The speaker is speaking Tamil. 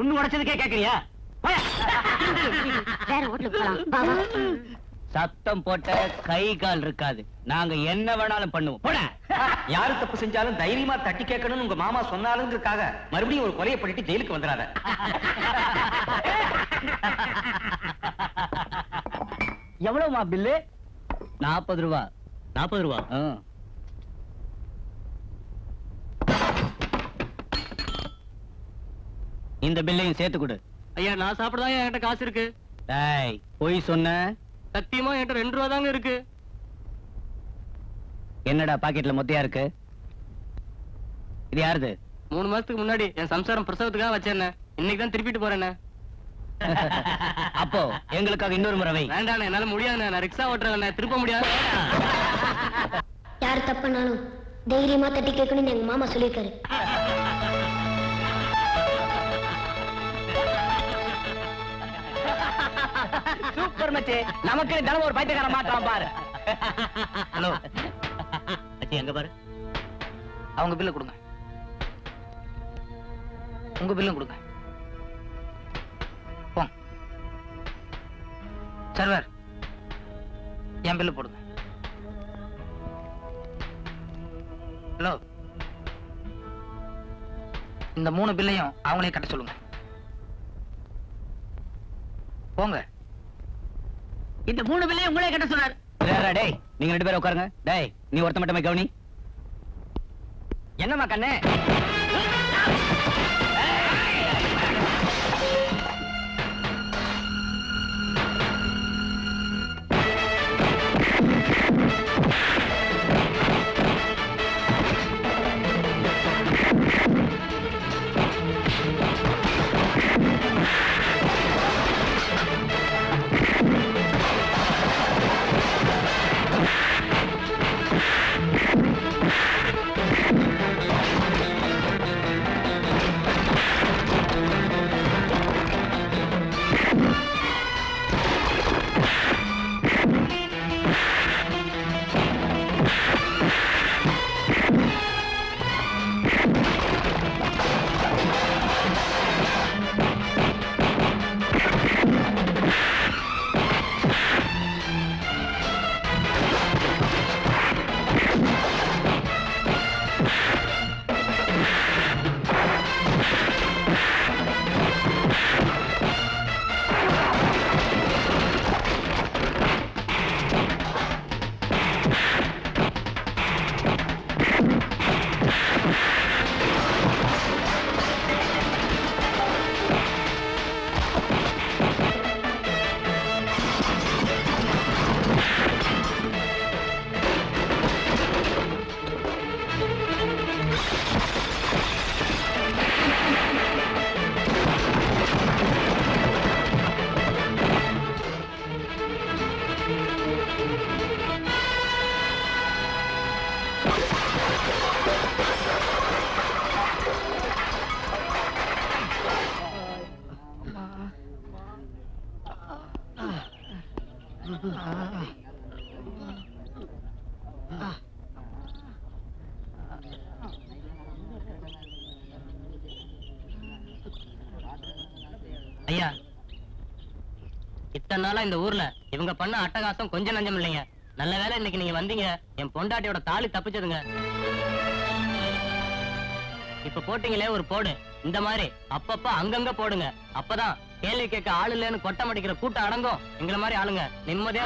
ஒண்ணு உடைச்சதுக்கே கேக்குறியா? வேற ஹோட்டலுக்கு போலாம். வா வா. சத்தம் போட்ட கை கால் இருக்காது. நாங்க என்ன வேணாலும் பண்ணுவோம். போட. யாரு தப்பு செஞ்சாலும் தைரியமா தட்டி கேட்கணும்னு உங்க மாமா சொன்னாலுங்கிறதுக்காக மறுபடியும் ஒரு கொலையை பண்ணிட்டு ஜெயிலுக்கு வந்துடாத. எவ்வளவுமா பில்லு? 40 ரூபா. 40 ரூபா. இந்த பில்லையும் சேர்த்து கொடு. ஐயா நான் சாப்பிடதான் என்கிட்ட காசு இருக்கு. டேய் போய் சொன்ன. சத்தியமா என்கிட்ட 2 ரூபா தாங்க இருக்கு. என்னடா பாக்கெட்ல மொத்தையா இருக்கு? இது யாருது? 3 மாசத்துக்கு முன்னாடி என் சம்சாரம் பிரசவத்துக்காக வச்சேன். இன்னைக்கு தான் திருப்பிட்டு போறேன். அப்போ எங்களுக்காக இன்னொரு முறை வை. வேண்டாண்ணே, என்னால முடியாது. நான் ரிக்ஷா ஓட்டுறேன், திருப்ப முடியாது. யாரு தப்புனாலும் தைரியமா தட்டி கேட்கணும்னு எங்க மாமா சொல்லியிருக்காரு. சூப்பர் மச்சி. நமக்கு தினம் ஒரு பைத்தியக்கார மாட்டான் பாரு. ஹலோ மச்சி எங்க பாரு. அவங்க பில்ல கொடுங்க. உங்க பில்லும் கொடுங்க. போங்க. சர்வர் என் பில்லு போடுங்க. ஹலோ இந்த 3 பில்லையும் அவங்களே கட்ட சொல்லுங்க. போங்க. இந்த 3 பில்லையும் உங்களே கட்ட சொன்னார். டேய் நீங்க 2 பேரும் உட்காருங்க. டேய் நீ ஒருத்த மட்டுமே கவனி. என்னம்மா கண்ணே? ஐயா இத்தனை நாளா இந்த ஊர்ல இவங்க பண்ண அட்டகாசம் கொஞ்சம் நஞ்சம் இல்லைங்க. நல்ல வேளை இன்னைக்கு நீங்க வந்தீங்க. என் பொண்டாட்டியோட தாலி தப்பிச்சதுங்க. இப்ப போட்டீங்களே ஒரு போடு, இந்த மாதிரி அப்பப்ப அங்கங்க போடுங்க. அப்பதான் கேள்வி கேட்க ஆளு இல்லைன்னு கொட்டம் அடிக்கிற கூட்டம் அடங்கும். எங்களை மாதிரி ஆளுங்க நிம்மதியா